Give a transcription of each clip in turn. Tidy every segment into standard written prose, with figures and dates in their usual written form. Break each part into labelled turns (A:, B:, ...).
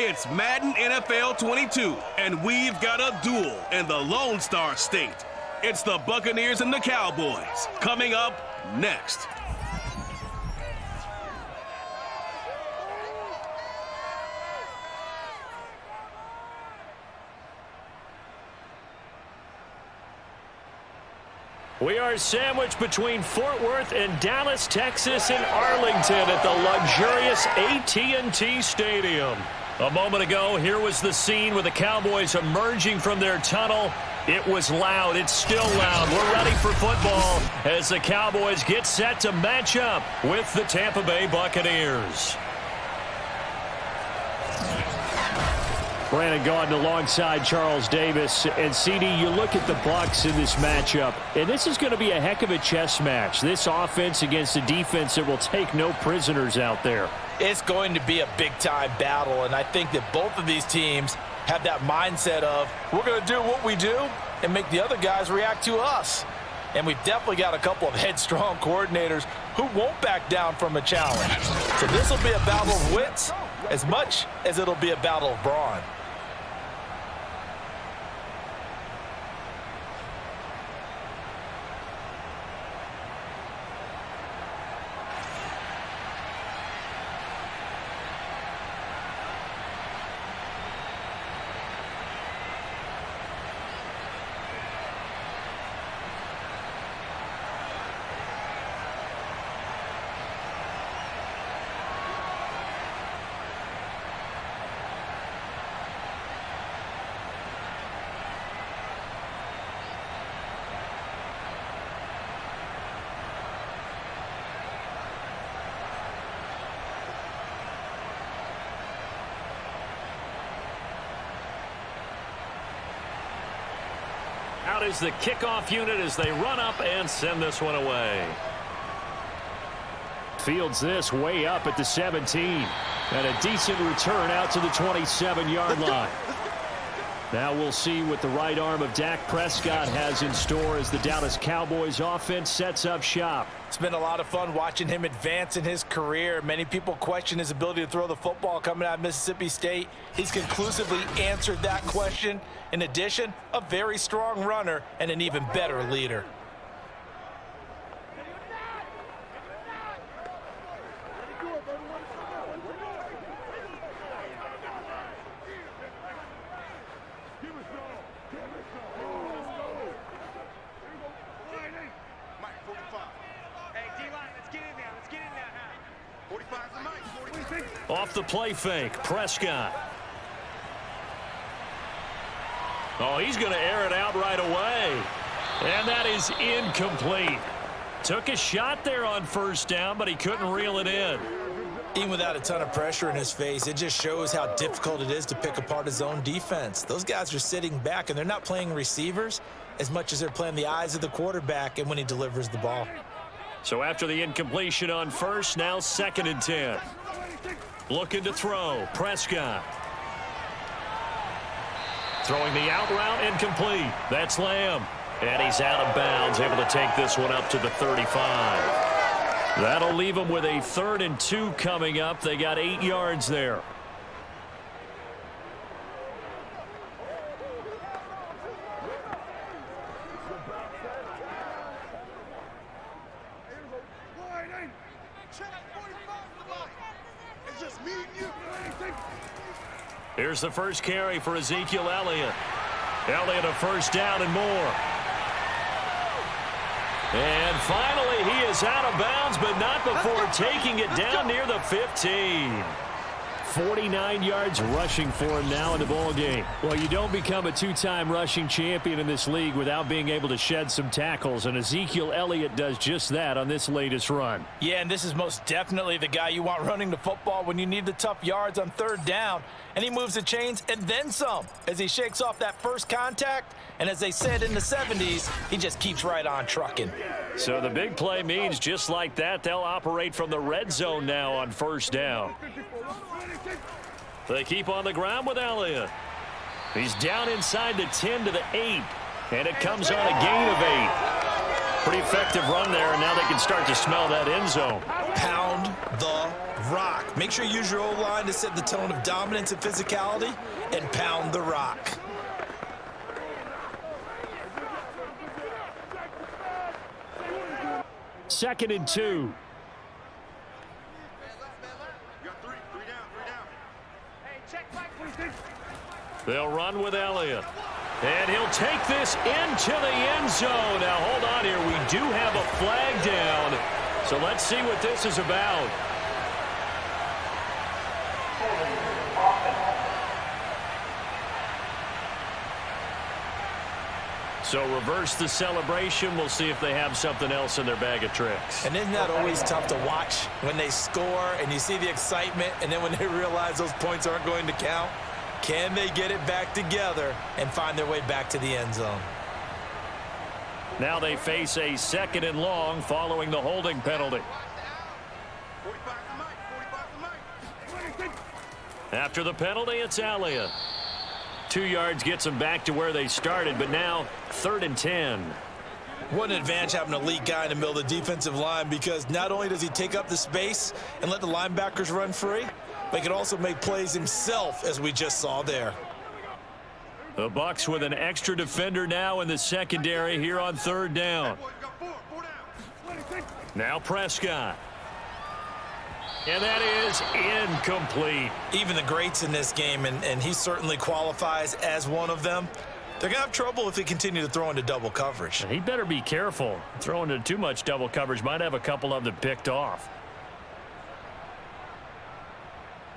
A: It's Madden NFL 22, and we've got a duel in the Lone Star State. It's the Buccaneers and the Cowboys. Coming up next.
B: We are sandwiched between Fort Worth and Dallas, Texas, and Arlington at the luxurious AT&T Stadium. A moment ago, here was the scene with the Cowboys emerging from their tunnel. It was loud. It's still loud. We're ready for football as the Cowboys get set to match up with the Tampa Bay Buccaneers. Brandon Gaudin alongside Charles Davis. And, CD, you look at the Bucs in this matchup, and this is going to be a heck of a chess match. This offense against a defense that will take no prisoners out there.
C: It's going to be a big-time battle, and I think that both of these teams have that mindset of we're going to do what we do and make the other guys react to us. And we've definitely got a couple of headstrong coordinators who won't back down from a challenge. So this will be a battle of wits as much as it'll be a battle of brawn.
B: Out is the kickoff unit as they run up and send this one away. Fields this way up at the 17. And a decent return out to the 27-yard line. Now we'll see what the right arm of Dak Prescott has in store as the Dallas Cowboys offense sets up shop.
C: It's been a lot of fun watching him advance in his career. Many people question his ability to throw the football coming out of Mississippi State. He's conclusively answered that question. In addition, a very strong runner and an even better leader.
B: Off the play fake, Prescott. Oh, he's going to air it out right away. And that is incomplete. Took a shot there on first down, but he couldn't reel it in.
C: Even without a ton of pressure in his face, it just shows how difficult it is to pick apart his own defense. Those guys are sitting back, and they're not playing receivers as much as they're playing the eyes of the quarterback and when he delivers the ball.
B: So after the incompletion on first, now 2nd and 10. Looking to throw, Prescott. Throwing the out route, incomplete. That's Lamb. And he's out of bounds, able to take this one up to the 35. That'll leave him with a 3rd and 2 coming up. They got 8 yards there. Here's the first carry for Ezekiel Elliott. Elliott a first down and more. And finally he is out of bounds, but not before taking it down near the 15. 49 yards rushing for him now in the ball game. Well, you don't become a 2-time rushing champion in this league without being able to shed some tackles, and Ezekiel Elliott does just that on this latest run.
C: Yeah, and this is most definitely the guy you want running the football when you need the tough yards on 3rd down. And he moves the chains and then some as he shakes off that first contact. And as they said in the 70s, he just keeps right on trucking.
B: So the big play means just like that, they'll operate from the red zone now on 1st down. They keep on the ground with Elliott. He's down inside the 10 to the 8. And it comes on a gain of 8. Pretty effective run there, and now they can start to smell that end zone.
C: Pound the rock. Make sure you use your O-line to set the tone of dominance and physicality and pound the rock.
B: Second and 2. They'll run with Elliott. And he'll take this into the end zone. Now, hold on here. We do have a flag down. So let's see what this is about. So reverse the celebration. We'll see if they have something else in their bag of tricks.
C: And isn't that always tough to watch when they score and you see the excitement, and then when they realize those points aren't going to count? Can they get it back together and find their way back to the end zone?
B: Now they face a second and long following the holding penalty. After the penalty, it's Elliott. 2 yards gets them back to where they started, but now 3rd and 10.
C: What an advantage having an elite guy in the middle of the defensive line, because not only does he take up the space and let the linebackers run free, but he can also make plays himself, as we just saw there.
B: The Bucs with an extra defender now in the secondary here on 3rd down. Now Prescott. And that is incomplete.
C: Even the greats in this game, and he certainly qualifies as one of them, they're going to have trouble if they continue to throw into double coverage.
B: He better be careful. Throwing into too much double coverage might have a couple of them picked off.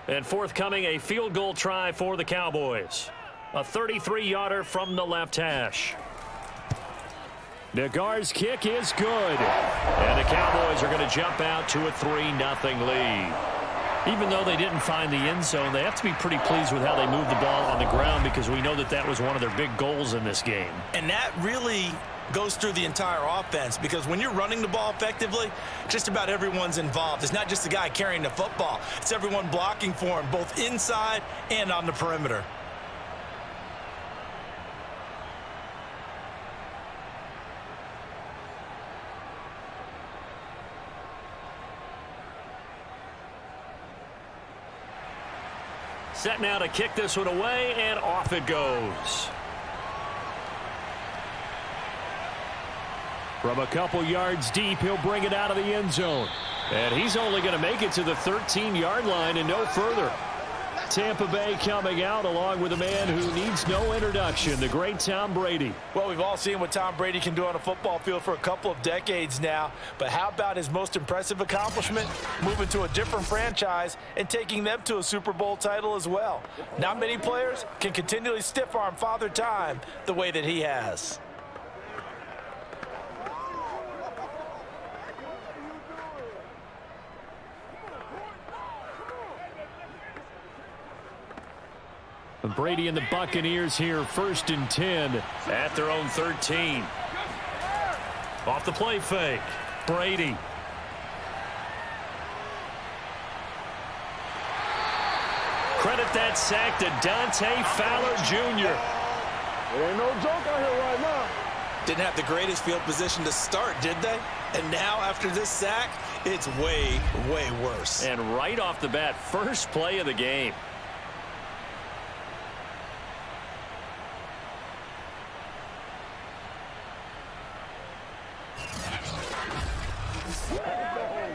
B: And forthcoming, a field goal try for the Cowboys. A 33-yarder from the left hash. Nagar's kick is good. And the Cowboys are going to jump out to a 3-0 lead. Even though they didn't find the end zone, they have to be pretty pleased with how they moved the ball on the ground, because we know that that was one of their big goals in this game. And that really goes through the entire offense, because when you're running the ball effectively, just about everyone's involved. It's not just the guy carrying the football. It's everyone blocking for him, both inside and on the perimeter. Set now to kick this one away, and off it goes. From a couple yards deep, he'll bring it out of the end zone. And he's only going to make it to the 13-yard line and no further. Tampa Bay coming out along with a man who needs no introduction, the great Tom Brady. Well, we've all seen what Tom Brady can do on a football field for a couple of decades now. But how about his most impressive accomplishment? Moving to a different franchise and taking them to a Super Bowl title as well. Not many players can continually stiff-arm Father Time the way that he has. Brady and the Buccaneers here, 1st and 10 at their own 13. Off the play fake, Brady. Credit that sack to Dante Fowler Jr.
D: There ain't no joke out here right now.
C: Didn't have the greatest field position to start, did they? And now, after this sack, it's way, way worse.
B: And right off the bat, first play of the game.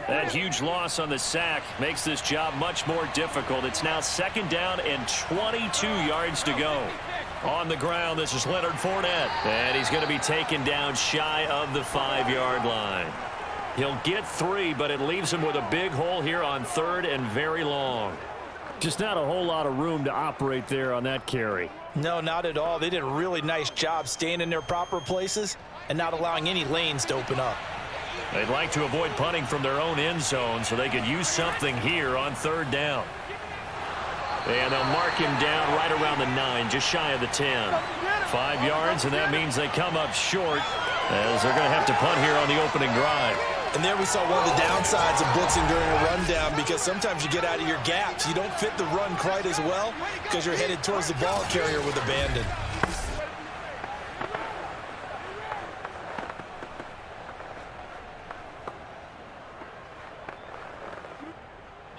B: That huge loss on the sack makes this job much more difficult. It's now 2nd down and 22 yards to go. On the ground, this is Leonard Fournette. And he's going to be taken down shy of the 5-yard line. He'll get 3, but it leaves him with a big hole here on 3rd and very long. Just not a whole lot of room to operate there on that carry.
C: No, not at all. They did a really nice job staying in their proper places and not allowing any lanes to open up.
B: They'd like to avoid punting from their own end zone so they could use something here on 3rd down. And they'll mark him down right around the 9, just shy of the 10. 5 yards, and that means they come up short, as they're going to have to punt here on the opening drive.
C: And there we saw one of the downsides of blitzing during a rundown, because sometimes you get out of your gaps. You don't fit the run quite as well because you're headed towards the ball carrier with abandon.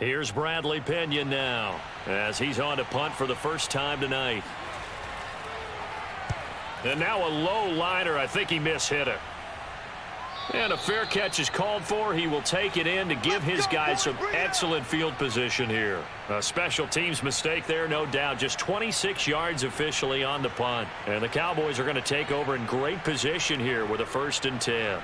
B: Here's Bradley Pinion now as he's on to punt for the first time tonight. And now a low liner. I think he mishit it. And a fair catch is called for. He will take it in to give his guys some excellent field position here. A special teams mistake there, no doubt. Just 26 yards officially on the punt. And the Cowboys are going to take over in great position here with a 1st and 10.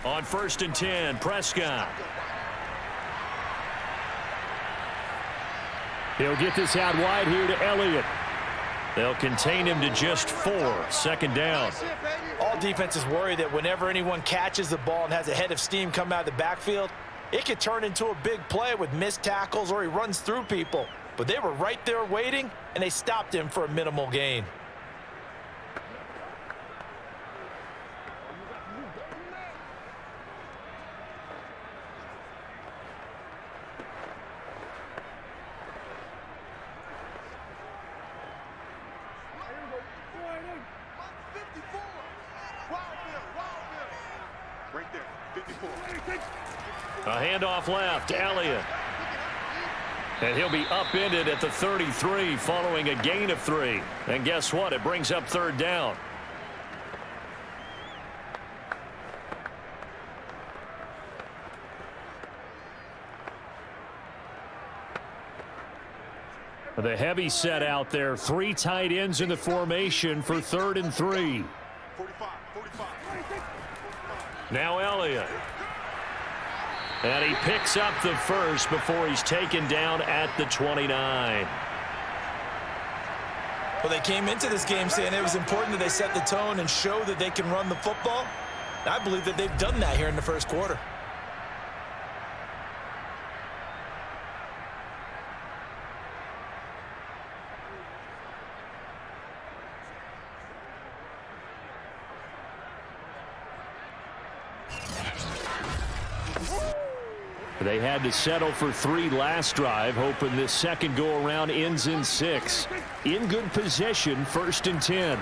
B: On 1st and 10, Prescott. He'll get this out wide here to Elliott. They'll contain him to just 4. 2nd down.
C: All defenses worry that whenever anyone catches the ball and has a head of steam come out of the backfield, it could turn into a big play with missed tackles or he runs through people. But they were right there waiting, and they stopped him for a minimal gain.
B: A handoff left, Elliott. And he'll be upended at the 33 following a gain of 3. And guess what? It brings up 3rd down. The heavy set out there. 3 tight ends in the formation for 3rd and 3. Now Elliott. And he picks up the 1st before he's taken down at the 29.
C: Well, they came into this game saying it was important that they set the tone and show that they can run the football. I believe that they've done that here in the 1st quarter.
B: They had to settle for 3 last drive, hoping this second go-around ends in 6. In good position, 1st and 10.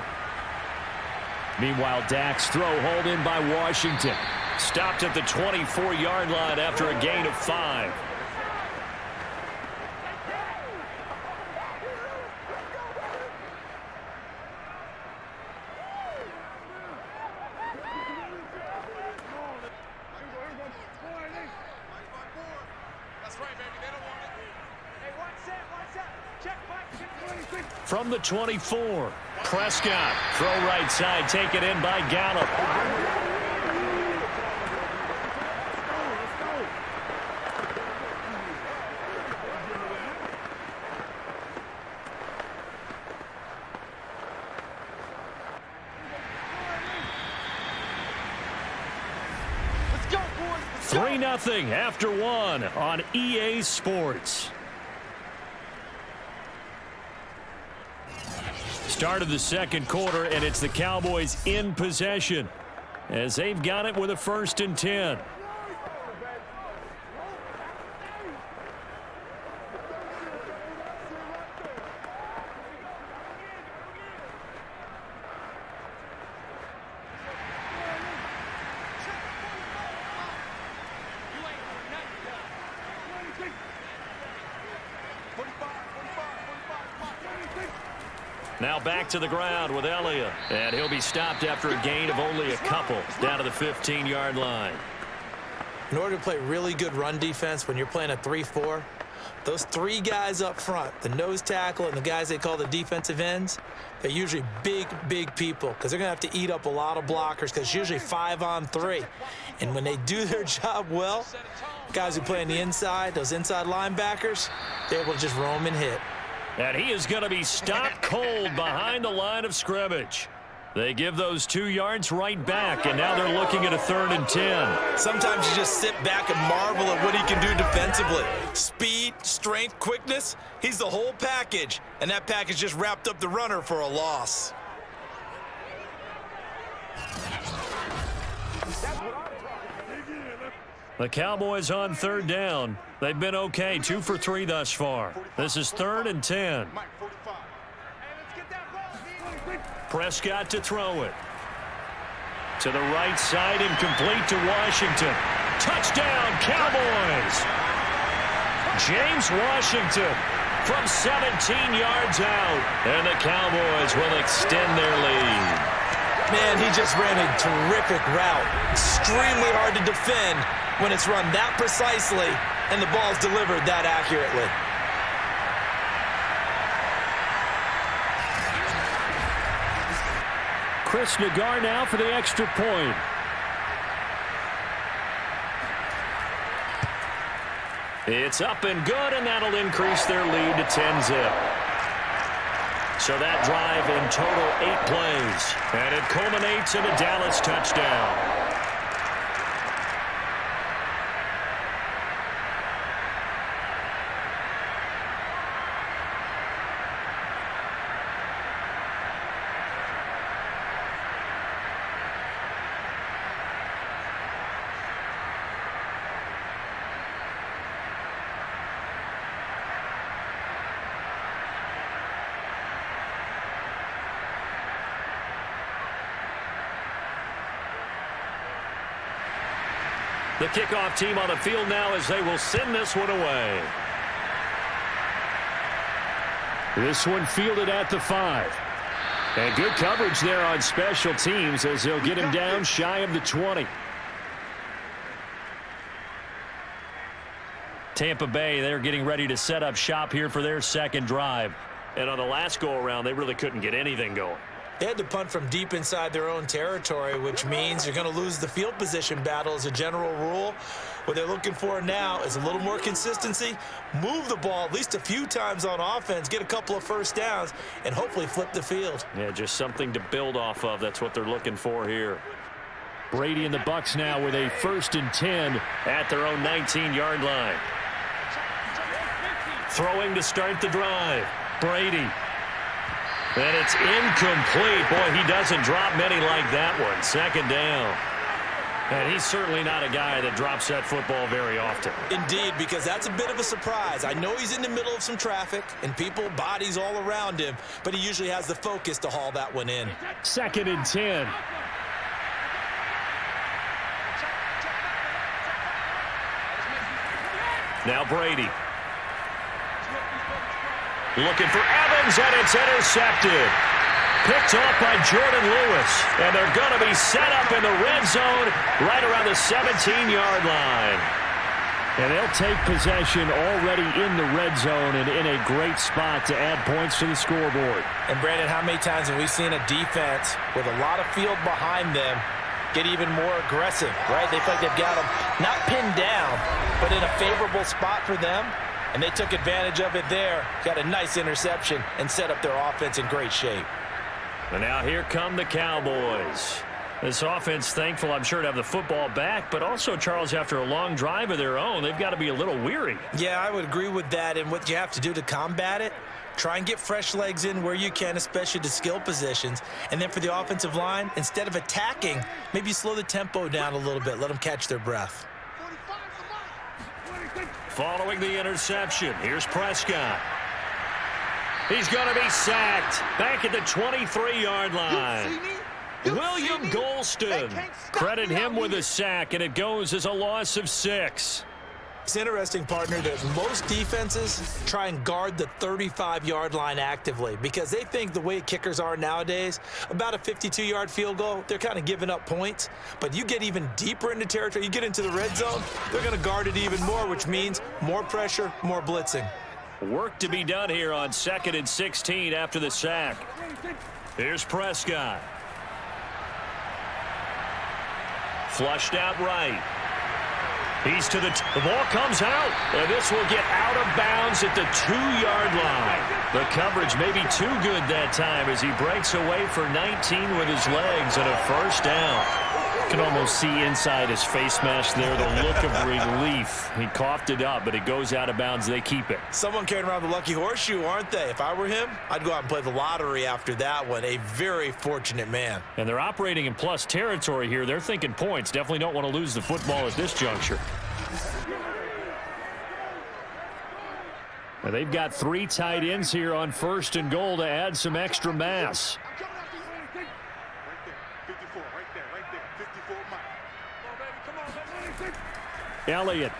B: Meanwhile, Dak's throw hauled in by Washington. Stopped at the 24-yard line after a gain of 5. From the 24, Prescott, throw right side, taken in by Gallup.
C: Let's go, boys.
B: 3-0 after 1 on EA Sports. Start of the second quarter, and it's the Cowboys in possession as they've got it with a 1st and 10. Now back to the ground with Elliott. And he'll be stopped after a gain of only a couple down to the 15-yard line.
C: In order to play really good run defense when you're playing a 3-4, those 3 guys up front, the nose tackle and the guys they call the defensive ends, they're usually big people because they're going to have to eat up a lot of blockers because it's usually 5-on-3. And when they do their job well, guys who play on the inside, those inside linebackers, they're able to just roam and hit.
B: And he is going to be stopped cold behind the line of scrimmage. They give those 2 yards right back, and now they're looking at a 3rd and 10.
C: Sometimes you just sit back and marvel at what he can do defensively. Speed, strength, quickness, he's the whole package. And that package just wrapped up the runner for a loss.
B: The Cowboys on 3rd down. They've been okay, 2 for 3 thus far. This is 3rd and 10. Prescott to throw it. To the right side, incomplete to Washington. Touchdown, Cowboys! James Washington from 17 yards out. And the Cowboys will extend their lead.
C: Man, he just ran a terrific route. Extremely hard to defend when it's run that precisely and the ball's delivered that accurately.
B: Chris Nagar now for the extra point. It's up and good, and that'll increase their lead to 10-zip. So that drive in total 8 plays, and it culminates in a Dallas touchdown. The kickoff team on the field now as they will send this one away. This one fielded at the 5. And good coverage there on special teams as they'll get him down shy of the 20. Tampa Bay, they're getting ready to set up shop here for their 2nd drive. And on the last go-around, they really couldn't get anything going.
C: They had to punt from deep inside their own territory, which means you're going to lose the field position battle as a general rule. What they're looking for now is a little more consistency, move the ball at least a few times on offense, get a couple of first downs, and hopefully flip the field.
B: Yeah, just something to build off of. That's what they're looking for here. Brady and the Bucs now with a 1st and 10 at their own 19-yard line. Throwing to start the drive. Brady. And it's incomplete. Boy, he doesn't drop many like that one. 2nd down. And he's certainly not a guy that drops that football very often.
C: Indeed, because that's a bit of a surprise. I know he's in the middle of some traffic and people, bodies all around him, but he usually has the focus to haul that one in.
B: 2nd and 10. Now Brady. Looking for Evans, and it's intercepted. Picked off by Jordan Lewis. And they're going to be set up in the red zone right around the 17-yard line. And they'll take possession already in the red zone and in a great spot to add points to the scoreboard.
C: And, Brandon, how many times have we seen a defense with a lot of field behind them get even more aggressive, right? They feel like they've got them not pinned down, but in a favorable spot for them. And they took advantage of it there, got a nice interception, and set up their offense in great shape.
B: And now here come the Cowboys. This offense, thankful, I'm sure, to have the football back, but also, Charles, after a long drive of their own, they've got to be a little weary.
C: Yeah, I would agree with that, and what you have to do to combat it, try and get fresh legs in where you can, especially to skill positions. And then for the offensive line, instead of attacking, maybe slow the tempo down a little bit, let them catch their breath.
B: Following the interception, here's Prescott. He's going to be sacked back at the 23-yard line. William Golston. Credit him with a sack, and it goes as a loss of 6.
C: It's interesting, partner, that most defenses try and guard the 35-yard line actively because they think the way kickers are nowadays, about a 52-yard field goal, they're kind of giving up points. But you get even deeper into territory, you get into the red zone, they're going to guard it even more, which means more pressure, more blitzing.
B: Work to be done here on 2nd and 16 after the sack. Here's Prescott. Flushed out right. He's to the ball comes out, and this will get out of bounds at the 2-yard line. The coverage may be too good that time as he breaks away for 19 with his legs and a first down. You can almost see inside his face mask there the look of relief. He coughed it up, but it goes out of bounds. They keep it.
C: Someone carrying around the lucky horseshoe, aren't they? If I were him, I'd go out and play the lottery after that one. A very fortunate man.
B: And they're operating in plus territory here. They're thinking points. Definitely don't want to lose the football at this juncture. Now they've got 3 tight ends here on 1st and goal to add some extra mass. Elliott.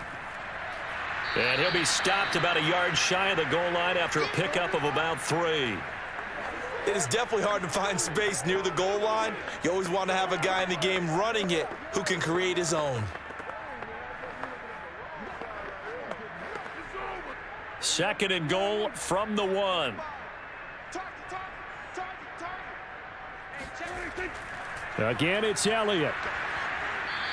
B: And he'll be stopped about a yard shy of the goal line after a pickup of about 3.
C: It is definitely hard to find space near the goal line. You always want to have a guy in the game running it who can create his own.
B: 2nd and goal from the 1. Again, it's Elliott.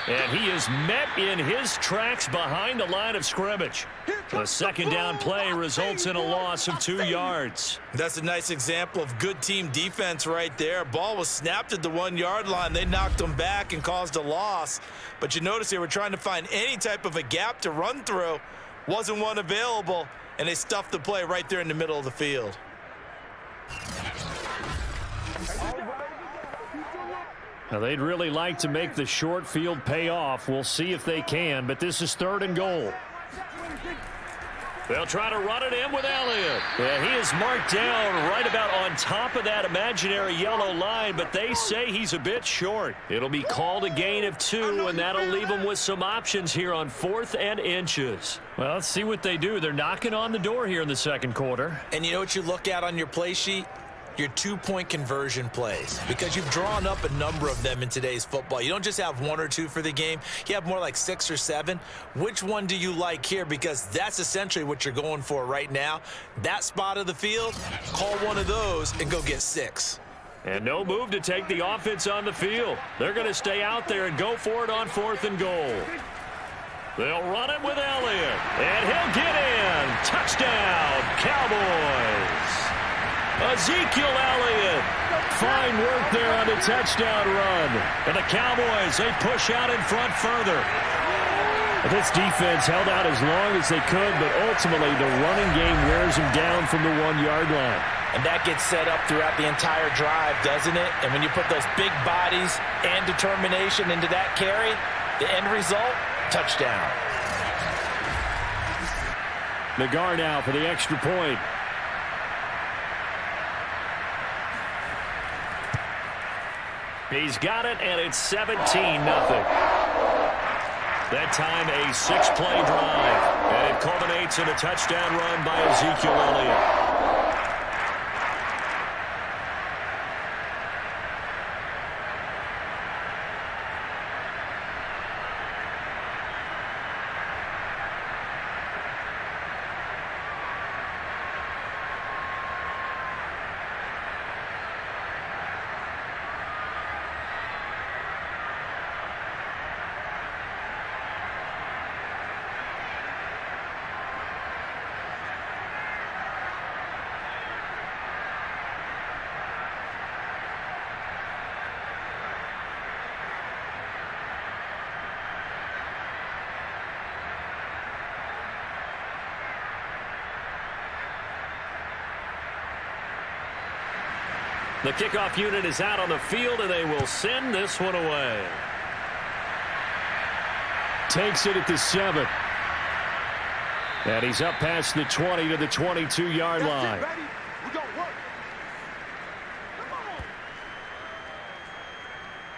B: And he is met in his tracks behind the line of scrimmage. The 2nd down play results in a loss of 2 yards.
C: That's a nice example of good team defense right there. Ball was snapped at the 1-yard line. They knocked him back and caused a loss. But you notice they were trying to find any type of a gap to run through. Wasn't one available, and they stuffed the play right there in the middle of the field.
B: Now, they'd really like to make the short field pay off. We'll see if they can, but this is 3rd and goal. They'll try to run it in with Elliott. Yeah, he is marked down right about on top of that imaginary yellow line, but they say he's a bit short. It'll be called a gain of 2, and that'll leave them with some options here on 4th and inches. Well, let's see what they do. They're knocking on the door here in the 2nd quarter.
C: And you know what you look at on your play sheet? Your 2-point conversion plays, because you've drawn up a number of them in today's football. You don't just have 1 or 2 for the game. You have more like 6 or 7. Which one do you like here? Because that's essentially what you're going for right now. That spot of the field, call one of those and go get 6.
B: And no move to take the offense on the field. They're going to stay out there and go for it on 4th and goal. They'll run it with Elliott, and he'll get in. Touchdown, Cowboys. Ezekiel Elliott. Fine work there on the touchdown run. And the Cowboys, they push out in front further. This defense held out as long as they could, but ultimately the running game wears them down from the 1-yard line.
C: And that gets set up throughout the entire drive, doesn't it? And when you put those big bodies and determination into that carry, the end result, touchdown.
B: Nagar now for the extra point. He's got it, and it's 17-0. That time a 6-play drive, and it culminates in a touchdown run by Ezekiel Elliott. The kickoff unit is out on the field, and they will send this one away. Takes it at the 7. And he's up past the 20 to the 22-yard line.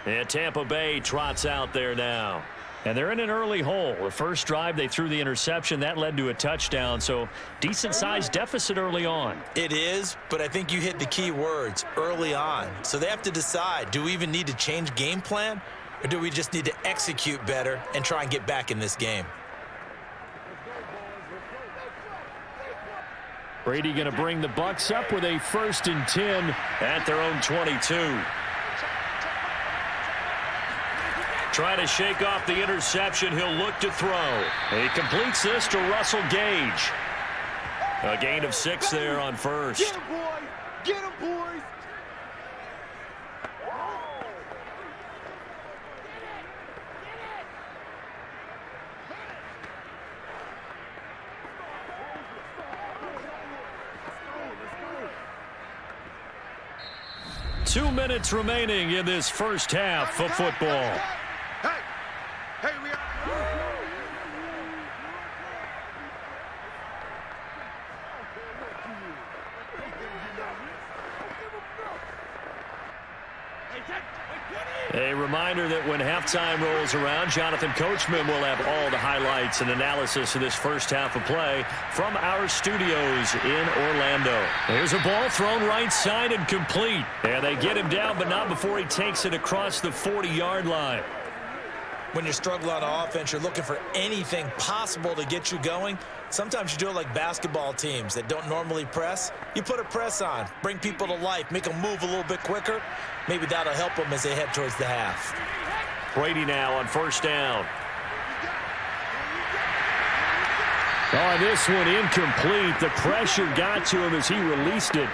B: And Tampa Bay trots out there now. And they're in an early hole. The first drive, they threw the interception. That led to a touchdown, so decent-sized deficit early on.
C: It is, but I think you hit the key words, early on. So they have to decide, do we even need to change game plan, or do we just need to execute better and try and get back in this game?
B: Brady going to bring the Bucs up with a 1st and 10 at their own 22. Trying to shake off the interception. He'll look to throw. He completes this to Russell Gage. A gain of 6 there on first.
D: Get him, boys! Get him, boys!
B: Let's go. 2 minutes remaining in this first half of football.
D: Hey, we are.
B: A reminder that when halftime rolls around, Jonathan Coachman will have all the highlights and analysis of this first half of play from our studios in Orlando. Here's a ball thrown right side and complete. And they get him down, but not before he takes it across the 40-yard line.
C: When you're struggling on offense, you're looking for anything possible to get you going. Sometimes you do it like basketball teams that don't normally press. You put a press on, bring people to life, make them move a little bit quicker. Maybe that'll help them as they head towards the half.
B: Brady now on first down. Oh, this one incomplete. The pressure got to him as he released it.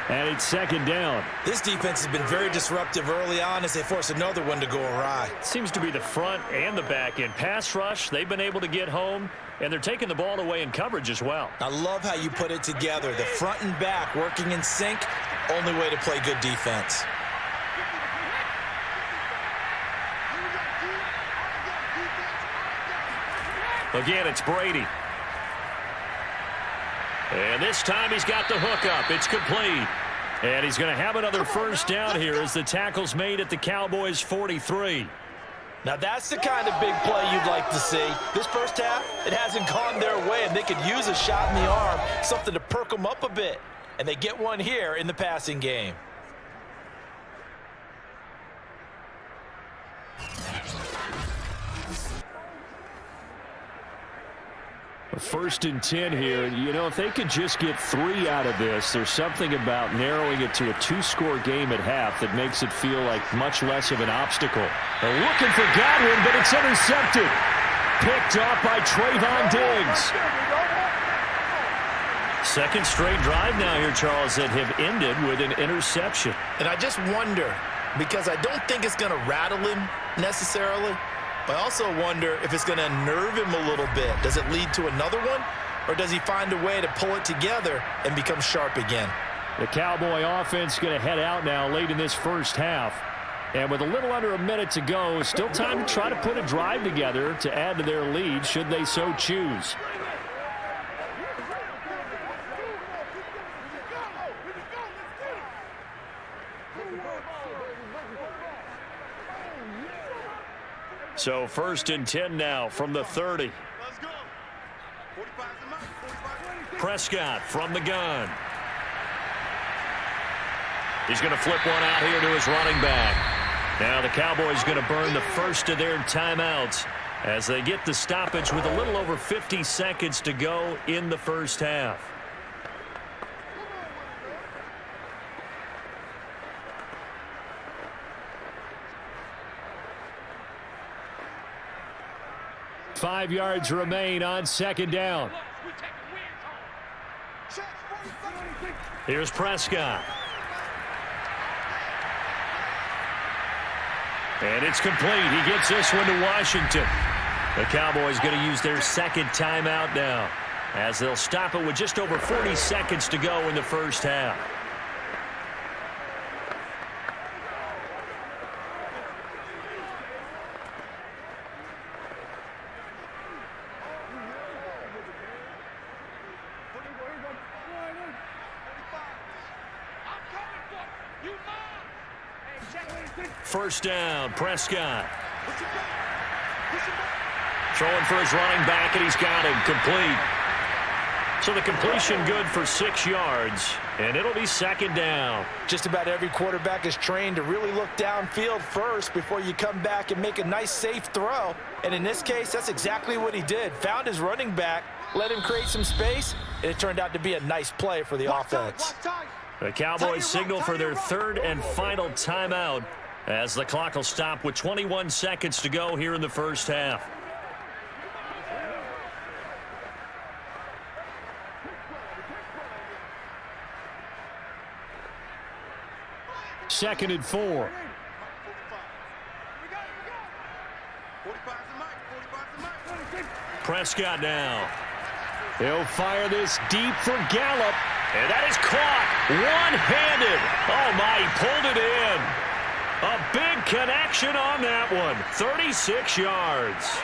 B: And it's second down.
C: This defense has been very disruptive early on as they force another one to go awry.
B: Seems to be the front and the back end. Pass rush, they've been able to get home, and they're taking the ball away in coverage as well.
C: I love how you put it together. The front and back working in sync, only way to play good defense.
B: Again, it's Brady. And this time he's got the hook up. It's complete. And he's going to have another first down here as the tackle's made at the Cowboys' 43.
C: Now that's the kind of big play you'd like to see. This first half, it hasn't gone their way, and they could use a shot in the arm, something to perk them up a bit. And they get one here in the passing game.
B: First and 10 here. You know, if they could just get 3 out of this, there's something about narrowing it to a 2-score game at half that makes it feel like much less of an obstacle. They're looking for Godwin, but it's intercepted. Picked off by Trayvon Diggs. Second straight drive now here, Charles, that have ended with an interception.
C: And I just wonder, because I don't think it's going to rattle him necessarily, I also wonder if it's going to nerve him a little bit. Does it lead to another one, or does he find a way to pull it together and become sharp again?
B: The Cowboy offense going to head out now late in this first half. And with a little under a minute to go, still time to try to put a drive together to add to their lead should they so choose. So first and 10 now from the 30. Prescott from the gun. He's going to flip one out here to his running back. Now the Cowboys going to burn the first of their timeouts as they get the stoppage with a little over 50 seconds to go in the first half. Five yards remain on second down. Here's Prescott. And it's complete. He gets this one to Washington. The Cowboys going to use their second timeout now as they'll stop it with just over 40 seconds to go in the first half. First down, Prescott. Throwing for his running back, and he's got him complete. So the completion good for 6 yards, and it'll be second down.
C: Just about every quarterback is trained to really look downfield first before you come back and make a nice, safe throw. And in this case, that's exactly what he did. Found his running back, let him create some space, and it turned out to be a nice play for the offense.
B: The Cowboys signal for their third and final timeout as the clock will stop with 21 seconds to go here in the first half. Second and 4. Prescott now. He'll fire this deep for Gallup. And that is caught one-handed. Oh, my, he pulled it in. A big connection on that one. 36 yards.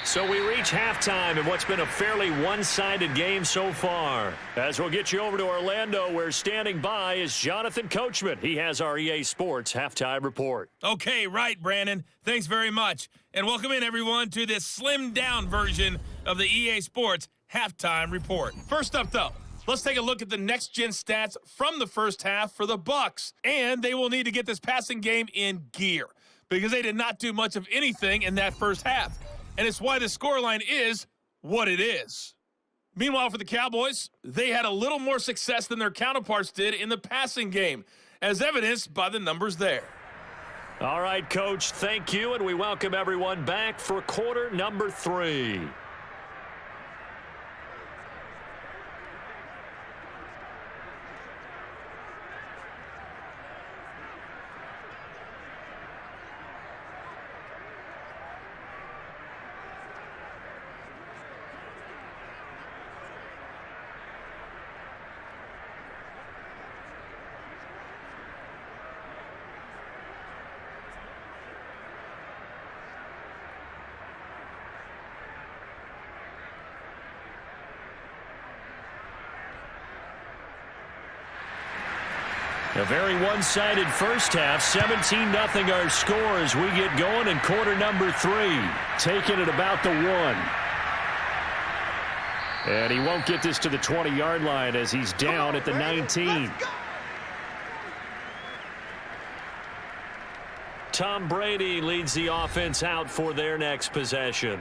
B: So we reach halftime in what's been a fairly one-sided game so far. As we'll get you over to Orlando, where standing by is Jonathan Coachman. He has our EA Sports halftime report.
E: Okay, right, Brandon. Thanks very much. And welcome in, everyone, to this slimmed-down version of the EA Sports halftime report. First up, though, let's take a look at the next-gen stats from the first half for the Bucs. And they will need to get this passing game in gear because they did not do much of anything in that first half. And it's why the scoreline is what it is. Meanwhile, for the Cowboys, they had a little more success than their counterparts did in the passing game, as evidenced by the numbers there.
B: All right, Coach, thank you, and we welcome everyone back for quarter number 3. A very one-sided first half, 17-0 our score as we get going in quarter number 3. Taking it about the 1. And he won't get this to the 20-yard line as he's down at the 19. Tom Brady leads the offense out for their next possession.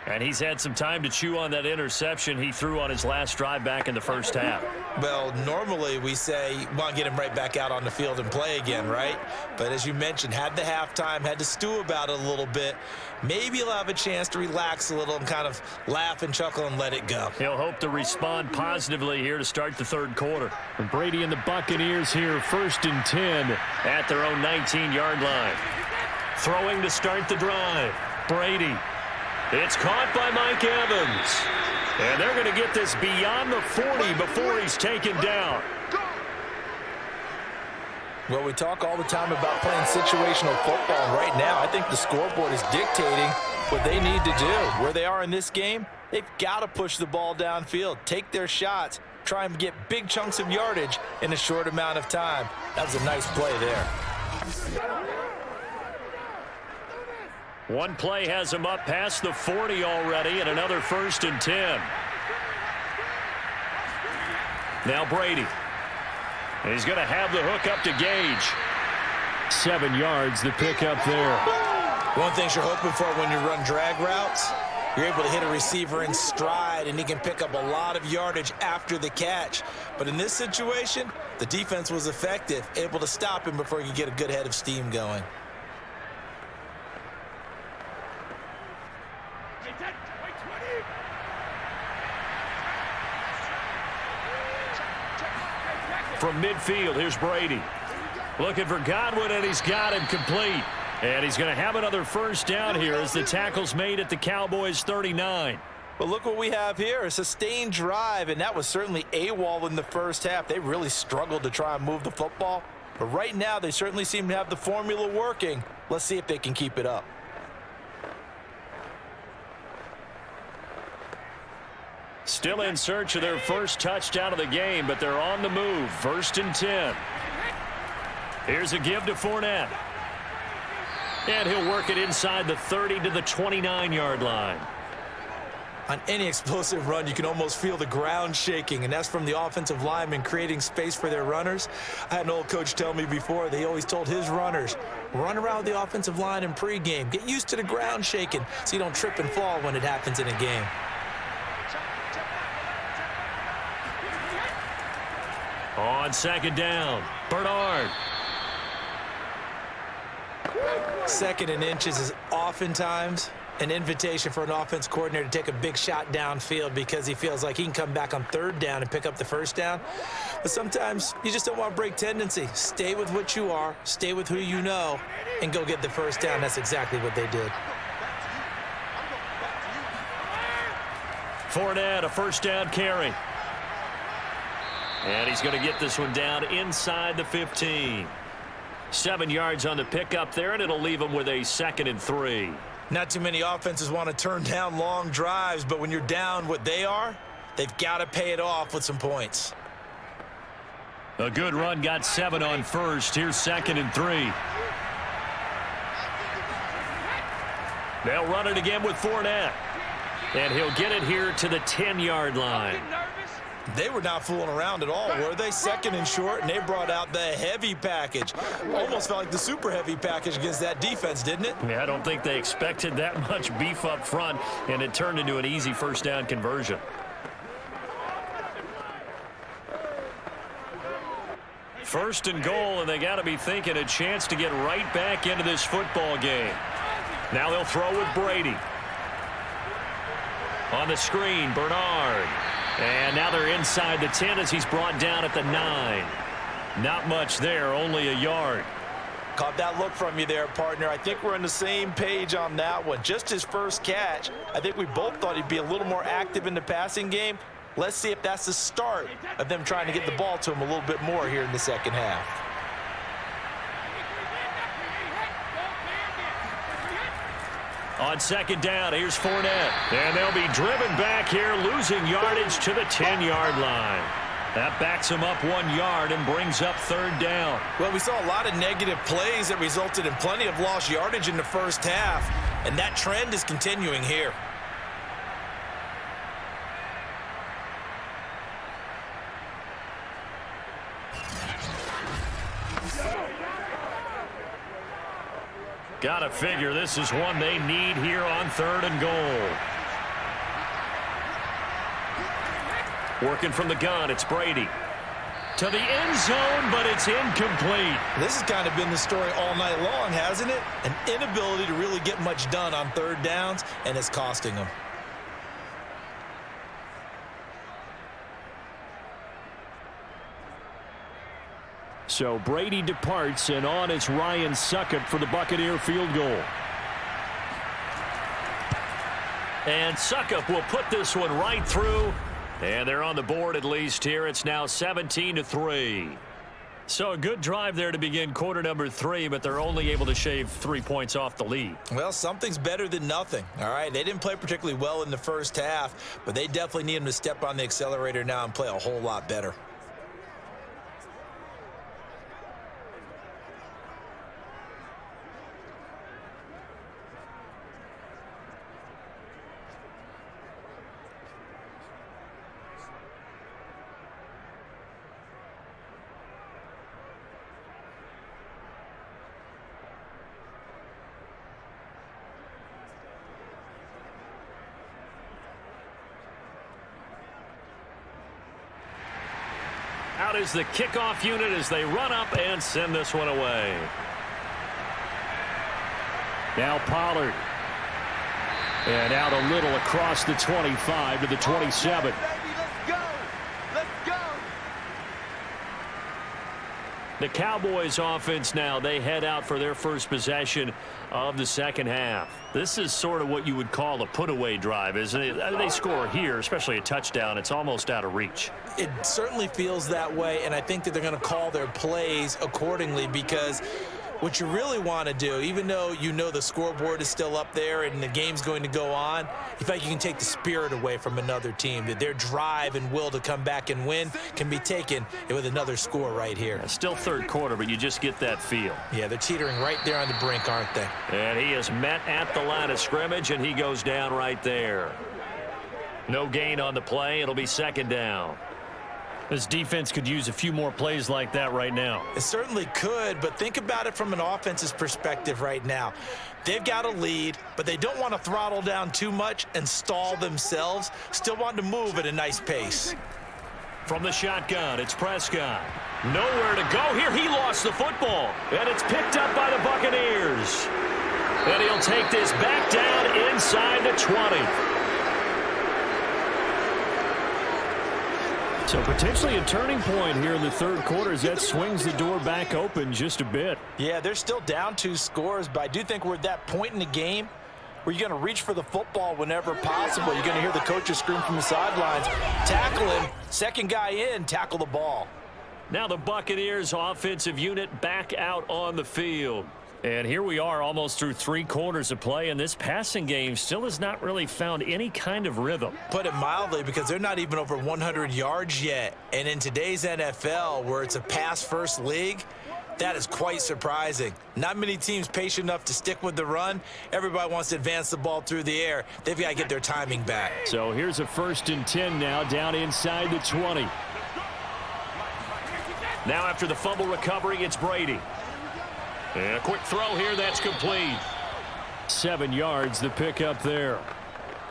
B: And he's had some time to chew on that interception he threw on his last drive back in the first half.
C: Well, normally we say you want to get him right back out on the field and play again, right? But as you mentioned, had the halftime, had to stew about it a little bit. Maybe he'll have a chance to relax a little and kind of laugh and chuckle and let it go.
B: He'll hope to respond positively here to start the third quarter. And Brady and the Buccaneers here, 1st and 10 at their own 19-yard line. Throwing to start the drive. Brady. It's caught by Mike Evans. And they're going to get this beyond the 40 before he's taken down.
C: Well, we talk all the time about playing situational football. Right now, I think the scoreboard is dictating what they need to do. Where they are in this game, they've got to push the ball downfield, take their shots, try and get big chunks of yardage in a short amount of time. That was a nice play there.
B: One play has him up past the 40 already, and another 1st and 10. Now Brady. And he's going to have the hook up to Gage. 7 yards, the pickup there.
C: One of the things you're hoping for when you run drag routes, you're able to hit a receiver in stride, and he can pick up a lot of yardage after the catch. But in this situation, the defense was effective, able to stop him before he could get a good head of steam going.
B: From midfield, here's Brady. Looking for Godwin, and he's got him complete. And he's going to have another first down here as the tackle's made at the Cowboys' 39.
C: But look what we have here, a sustained drive, and that was certainly AWOL in the first half. They really struggled to try and move the football. But right now, they certainly seem to have the formula working. Let's see if they can keep it up.
B: Still in search of their first touchdown of the game, but they're on the move. 1st and 10. Here's a give to Fournette. And he'll work it inside the 30 to the 29-yard line.
C: On any explosive run, you can almost feel the ground shaking, and that's from the offensive linemen creating space for their runners. I had an old coach tell me before, they always told his runners, run around the offensive line in pregame. Get used to the ground shaking so you don't trip and fall when it happens in a game.
B: On second down, Bernard.
C: Second and inches is oftentimes an invitation for an offense coordinator to take a big shot downfield because he feels like he can come back on third down and pick up the first down. But sometimes you just don't want to break tendency. Stay with what you are, stay with who you know, and go get the first down. That's exactly what they did.
B: Fournette, a first down carry. And he's going to get this one down inside the 15. 7 yards on the pickup there, and it'll leave him with a 2nd and 3.
C: Not too many offenses want to turn down long drives, but when you're down what they are, they've got to pay it off with some points.
B: A good run, got 7 on first. Here's 2nd and 3. They'll run it again with Fournette. And he'll get it here to the 10-yard line.
C: They were not fooling around at all, were they? 2nd and short, and they brought out the heavy package. Almost felt like the super heavy package against that defense, didn't it?
B: Yeah, I don't think they expected that much beef up front, and it turned into an easy first down conversion. First and goal, and they got to be thinking a chance to get right back into this football game. Now they'll throw with Brady. On the screen, Bernard. And now they're inside the 10 as he's brought down at the 9. Not much there, only a yard.
C: Caught that look from you there, partner. I think we're on the same page on that one. Just his first catch. I think we both thought he'd be a little more active in the passing game. Let's see if that's the start of them trying to get the ball to him a little bit more here in the second half.
B: On second down, here's Fournette. And they'll be driven back here, losing yardage to the 10-yard line. That backs him up 1 yard and brings up third down.
C: Well, we saw a lot of negative plays that resulted in plenty of lost yardage in the first half, and that trend is continuing here.
B: Gotta figure this is one they need here on 3rd and goal. Working from the gun, it's Brady. To the end zone, but it's incomplete.
C: This has kind of been the story all night long, hasn't it? An inability to really get much done on third downs, and it's costing them.
B: So Brady departs, and on is Ryan Succop for the Buccaneer field goal. And Succop will put this one right through, and they're on the board at least here. It's now 17-3. So a good drive there to begin quarter number 3, but they're only able to shave 3 points off the lead.
C: Well, something's better than nothing, all right? They didn't play particularly well in the first half, but they definitely need them to step on the accelerator now and play a whole lot better.
B: Out is the kickoff unit as they run up and send this one away. Now Pollard. And out a little across the 25 to the 27. The Cowboys offense now, they head out for their first possession of the second half. This is sort of what you would call a put-away drive, isn't it? They score here, especially a touchdown. It's almost out of reach.
C: It certainly feels that way, and I think that they're going to call their plays accordingly because what you really want to do, even though you know the scoreboard is still up there and the game's going to go on, you feel like you can take the spirit away from another team, that their drive and will to come back and win can be taken with another score right here.
B: Still third quarter, but you just get that feel.
C: Yeah, they're teetering right there on the brink, aren't they?
B: And he is met at the line of scrimmage, and he goes down right there. No gain on the play. It'll be second down. This defense could use a few more plays like that right now.
C: It certainly could, but think about it from an offense's perspective right now. They've got a lead, but they don't want to throttle down too much and stall themselves. Still want to move at a nice pace.
B: From the shotgun, it's Prescott. Nowhere to go here. He lost the football. And it's picked up by the Buccaneers. And he'll take this back down inside the 20. So potentially a turning point here in the third quarter as that swings the door back open just a bit.
C: Yeah, they're still down 2 scores, but I do think we're at that point in the game where you're going to reach for the football whenever possible. You're going to hear the coaches scream from the sidelines, tackle him, second guy in, tackle the ball.
B: Now the Buccaneers offensive unit back out on the field. And here we are almost through 3 quarters of play, and this passing game still has not really found any kind of rhythm.
C: Put it mildly, because they're not even over 100 yards yet. And in today's NFL, where it's a pass-first league, that is quite surprising. Not many teams patient enough to stick with the run. Everybody wants to advance the ball through the air. They've got to get their timing back.
B: So here's a 1st and 10 now, down inside the 20. Now after the fumble recovery, it's Brady. And a quick throw here, that's complete. 7 yards, the pickup there.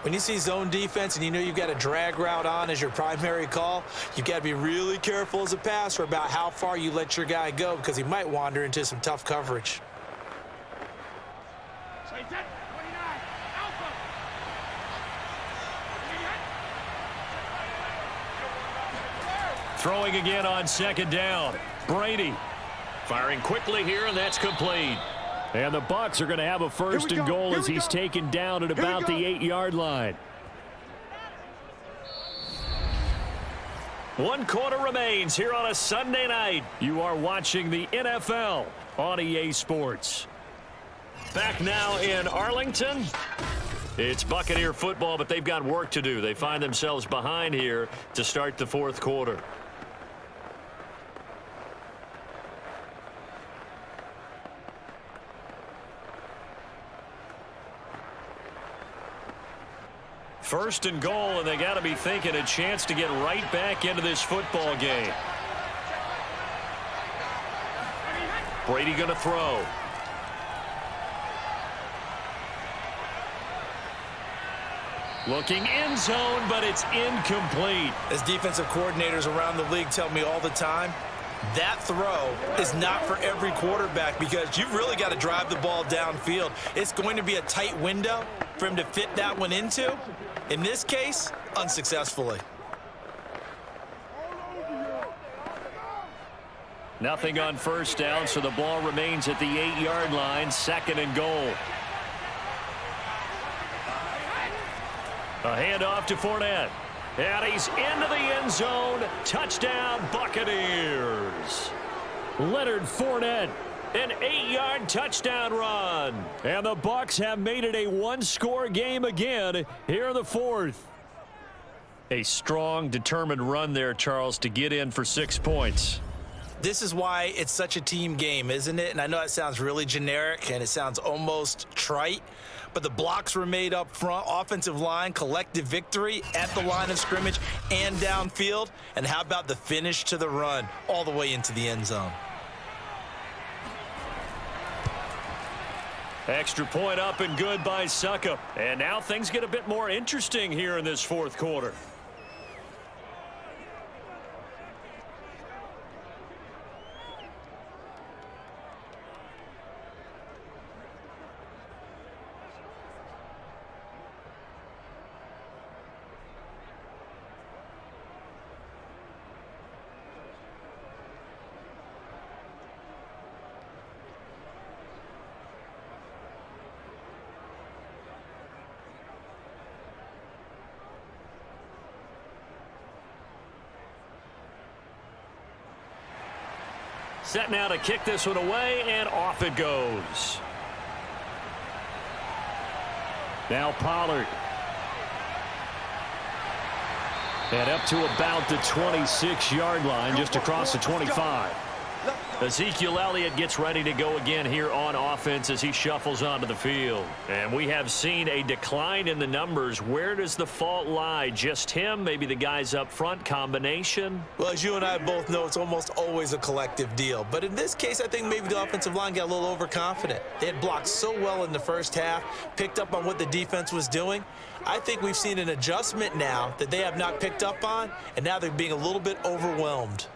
C: When you see zone defense and you know you've got a drag route on as your primary call, you've got to be really careful as a passer about how far you let your guy go, because he might wander into some tough coverage.
B: Throwing again on 2nd down. Brady firing quickly here, and that's complete. And the Bucs are going to have a 1st and goal as he's taken down at about the 8-yard line. 1 quarter remains here on a Sunday night. You are watching the NFL on EA Sports. Back now in Arlington. It's Buccaneer football, but they've got work to do. They find themselves behind here to start the 4th quarter. First and goal, and they got to be thinking a chance to get right back into this football game. Brady going to throw. Looking end zone, but it's incomplete.
C: As defensive coordinators around the league tell me all the time, that throw is not for every quarterback, because you've really got to drive the ball downfield. It's going to be a tight window for him to fit that one into. In this case, unsuccessfully.
B: Nothing on 1st down, so the ball remains at the 8-yard line, 2nd and goal. A handoff to Fournette. And he's into the end zone. Touchdown, Buccaneers. Leonard Fournette. An 8-yard touchdown run. And the Bucs have made it a 1-score game again here in the 4th. A strong, determined run there, Charles, to get in for 6 points.
C: This is why it's such a team game, isn't it? And I know it sounds really generic and it sounds almost trite, but the blocks were made up front, offensive line, collective victory at the line of scrimmage and downfield. And how about the finish to the run all the way into the end zone?
B: Extra point up and good by Suckup. And now things get a bit more interesting here in this 4th quarter. Set now to kick this one away, and off it goes. Now Pollard. And up to about the 26-yard line, just across the 25. Ezekiel Elliott gets ready to go again here on offense as he shuffles onto the field. And we have seen a decline in the numbers. Where does the fault lie? Just him? Maybe the guys up front? Combination?
C: Well, as you and I both know, it's almost always a collective deal. But in this case, I think maybe the offensive line got a little overconfident. They had blocked so well in the first half, picked up on what the defense was doing. I think we've seen an adjustment now that they have not picked up on, and now they're being a little bit overwhelmed.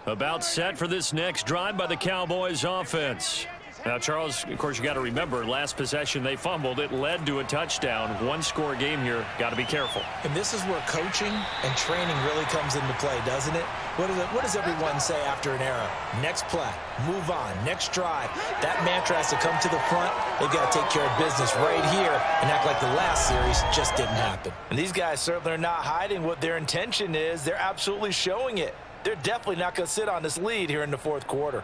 B: About set for this next drive by the Cowboys offense. Now, Charles, of course, you got to remember, last possession they fumbled. It led to a touchdown. One-score game here. Got to be careful.
C: And this is where coaching and training really comes into play, doesn't it? What does everyone say after an error? Next play, move on, next drive. That mantra has to come to the front. They've got to take care of business right here and act like the last series just didn't happen. And these guys certainly are not hiding what their intention is. They're absolutely showing it. They're definitely not going to sit on this lead here in the fourth quarter.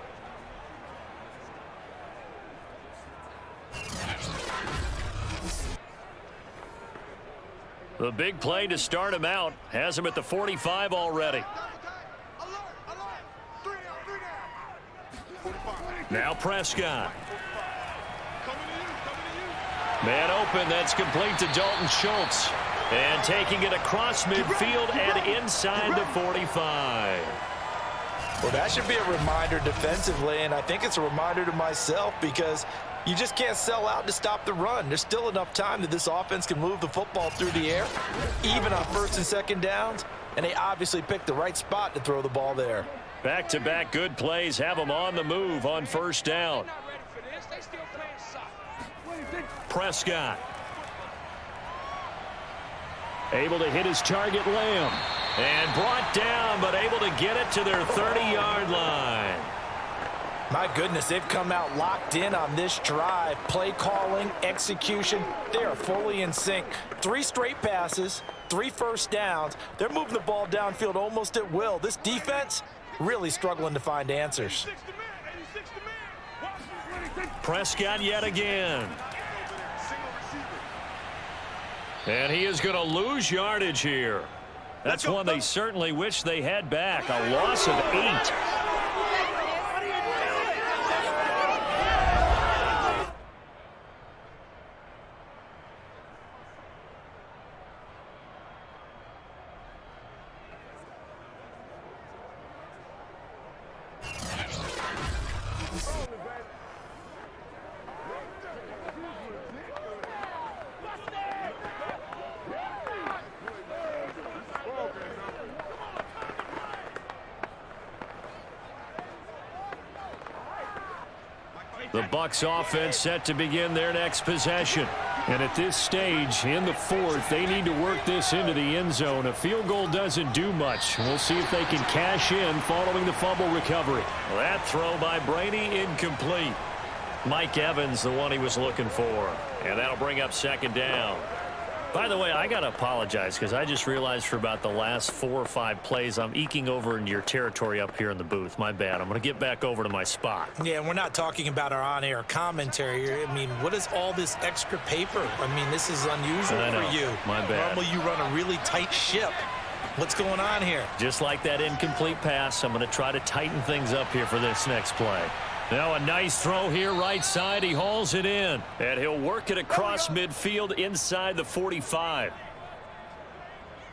B: The big play to start him out has him at the 45 already. Now Prescott. Man open, that's complete to Dalton Schultz. And taking it across midfield and inside the 45.
C: Well, that should be a reminder defensively, and I think it's a reminder to myself because you just can't sell out to stop the run. There's still enough time that this offense can move the football through the air, even on first and second downs, and they obviously picked the right spot to throw the ball there.
B: Back-to-back good plays have them on the move on first down. Prescott. Able to hit his target, Lamb. And brought down, but able to get it to their 30-yard line.
C: My goodness, they've come out locked in on this drive. Play calling, execution, they are fully in sync. 3 straight passes, 3 first downs. They're moving the ball downfield almost at will. This defense really struggling to find answers.
B: Prescott yet again. And he is going to lose yardage here. That's one they certainly wish they had back. A loss of 8. The Bucs offense set to begin their next possession. And at this stage, in the fourth, they need to work this into the end zone. A field goal doesn't do much. We'll see if they can cash in following the fumble recovery. Well, that throw by Brady, incomplete. Mike Evans, the one he was looking for. And that'll bring up second down. By the way, I got to apologize because I just realized for about the last 4 or 5 plays, I'm eking over into your territory up here in the booth. My bad. I'm going to get back over to my spot.
C: Yeah, we're not talking about our on-air commentary. I mean, what is all this extra paper? I mean, this is unusual for you.
B: My bad.
C: Normally you run a really tight ship. What's going on here?
B: Just like that incomplete pass, I'm going to try to tighten things up here for this next play. Now a nice throw here right side. He hauls it in. And he'll work it across midfield inside the 45.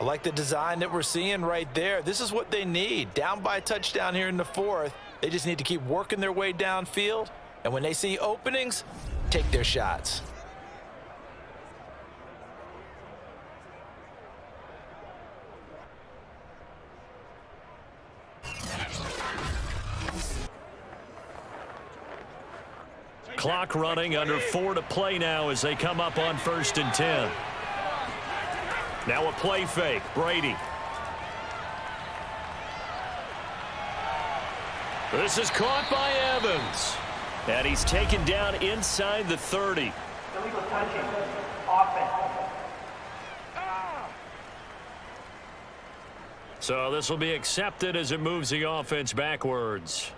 C: I like the design that we're seeing right there. This is what they need. Down by a touchdown here in the fourth. They just need to keep working their way downfield. And when they see openings, take their shots.
B: Clock running, under 4 to play now as they come up on 1st and 10. Now a play fake, Brady. This is caught by Evans. And he's taken down inside the 30.
F: Illegal touching. Offense.
B: So this will be accepted as it moves the offense backwards.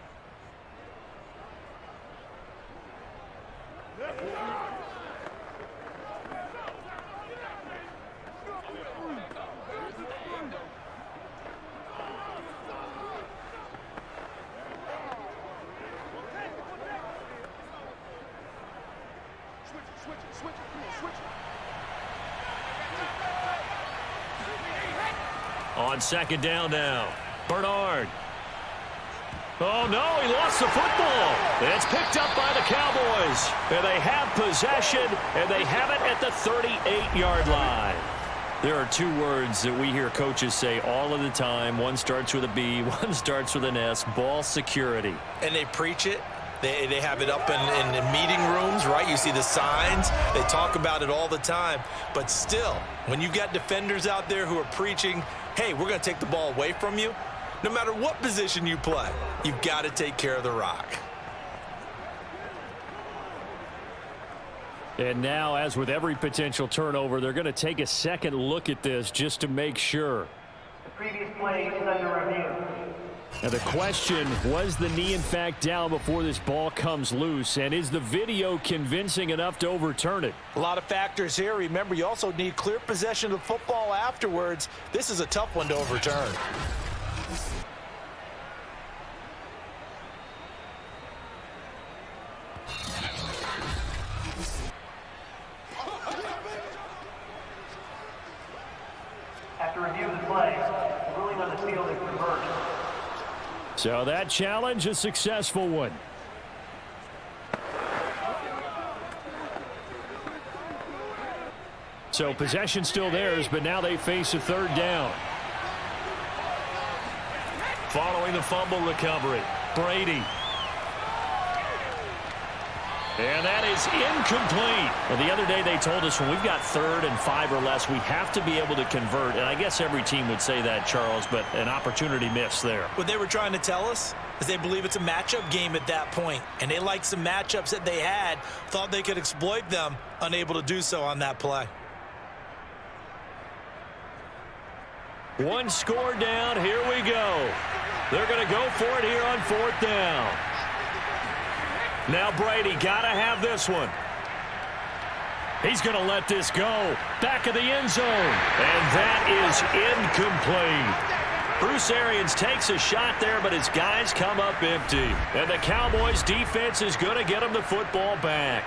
B: On second down now. Bernard. Oh, no, he lost the football. It's picked up by the Cowboys. And they have possession, and they have it at the 38-yard line. There are two words that we hear coaches say all of the time. One starts with a B, one starts with an S, ball security.
C: And they preach it. They have it up in meeting rooms, right? You see the signs. They talk about it all the time. But still, when you've got defenders out there who are preaching, hey, we're going to take the ball away from you, no matter what position you play, you've got to take care of the rock.
B: And now, as with every potential turnover, they're going to take a second look at this just to make sure.
F: The previous play is under review.
B: Now the question, was the knee in fact down before this ball comes loose? And is the video convincing enough to overturn it?
C: A lot of factors here. Remember, you also need clear possession of the football afterwards. This is a tough one to overturn.
F: After review of the play, the ruling on the field is reversed.
B: So that challenge, a successful one. So possession still theirs, but now they face a third down. Following the fumble recovery, Brady. And that is incomplete. Well, the other day they told us when we've got 3rd and 5 or less, we have to be able to convert. And I guess every team would say that, Charles, but an opportunity missed there.
C: What they were trying to tell us is they believe it's a matchup game at that point. And they liked some matchups that they had, thought they could exploit them, unable to do so on that play.
B: One score down. Here we go. They're going to go for it here on 4th down. Now Brady got to have this one. He's going to let this go. Back of the end zone. And that is incomplete. Bruce Arians takes a shot there, but his guys come up empty. And the Cowboys defense is going to get him the football back.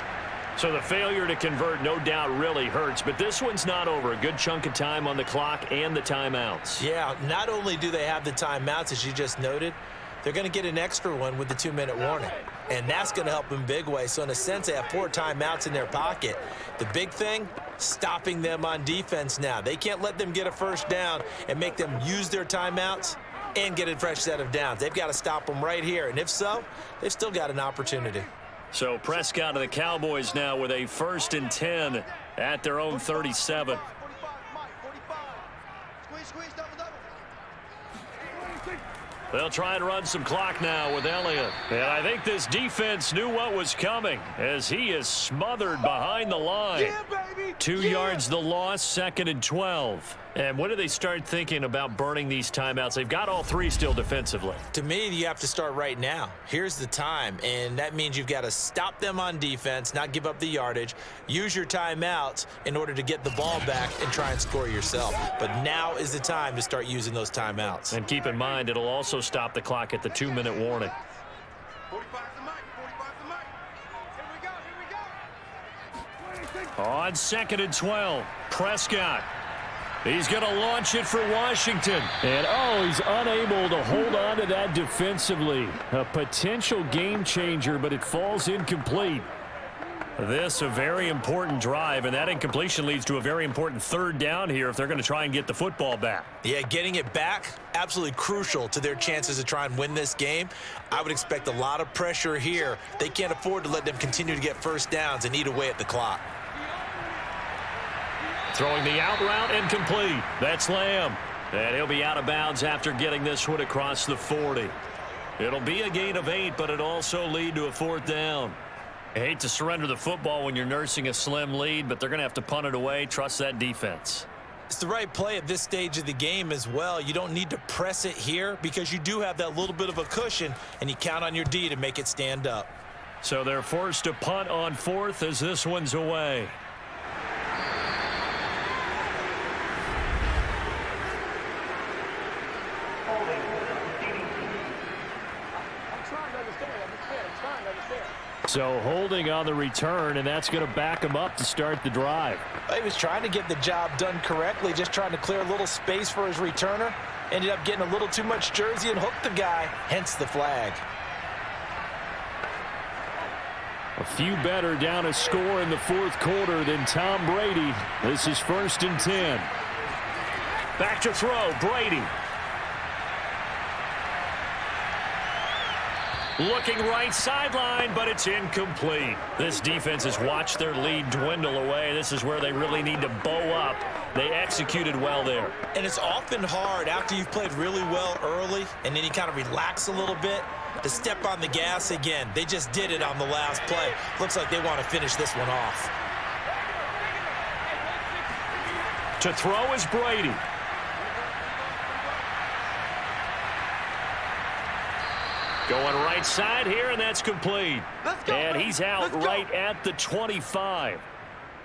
B: So the failure to convert no doubt really hurts, but this one's not over. A good chunk of time on the clock and the timeouts.
C: Yeah, not only do they have the timeouts, as you just noted, they're going to get an extra one with the 2-minute warning. And that's going to help in big way. So in a sense, they have 4 timeouts in their pocket. The big thing, stopping them on defense now. They can't let them get a first down and make them use their timeouts and get a fresh set of downs. They've got to stop them right here. And if so, they've still got an opportunity.
B: So Prescott of the Cowboys now with a 1st and 10 at their own 37. They'll try and run some clock now with Elliott. And I think this defense knew what was coming as he is smothered behind the line.
D: Yeah, baby.
B: 2 yards the loss, 2nd and 12. And when do they start thinking about burning these timeouts? They've got all 3 still defensively.
C: To me, you have to start right now. Here's the time, and that means you've got to stop them on defense, not give up the yardage, use your timeouts in order to get the ball back and try and score yourself. But now is the time to start using those timeouts.
B: And keep in mind, it'll also stop the clock at the 2-minute warning.
D: 45 to Mike. 45 to Mike. Here we go.
B: On 2nd and 12, Prescott. He's going to launch it for Washington. And, he's unable to hold on to that defensively. A potential game changer, but it falls incomplete. This a very important drive, and that incompletion leads to a very important 3rd down here if they're going to try and get the football back.
C: Yeah, getting it back, absolutely crucial to their chances to try and win this game. I would expect a lot of pressure here. They can't afford to let them continue to get first downs and eat away at the clock.
B: Throwing the out route incomplete. That's Lamb. And he'll be out of bounds after getting this one across the 40. It'll be a gain of 8, but it'll also lead to a 4th down. I hate to surrender the football when you're nursing a slim lead, but they're going to have to punt it away. Trust that defense.
C: It's the right play at this stage of the game as well. You don't need to press it here because you do have that little bit of a cushion, and you count on your D to make it stand up.
B: So they're forced to punt on 4th as this one's away. So holding on the return, and that's going to back him up to start the drive.
C: He was trying to get the job done correctly, just trying to clear a little space for his returner. Ended up getting a little too much jersey and hooked the guy, hence the flag.
B: A few better down a score in the fourth quarter than Tom Brady. This is 1st and 10. Back to throw, Brady. Looking right sideline, but it's incomplete. This defense has watched their lead dwindle away. This is where they really need to bow up. They executed well there.
C: And it's often hard after you've played really well early and then you kind of relax a little bit to step on the gas again. They just did it on the last play. Looks like they want to finish this one off.
B: To throw is Brady. Going right side here, and that's complete. And he's out right at the 25.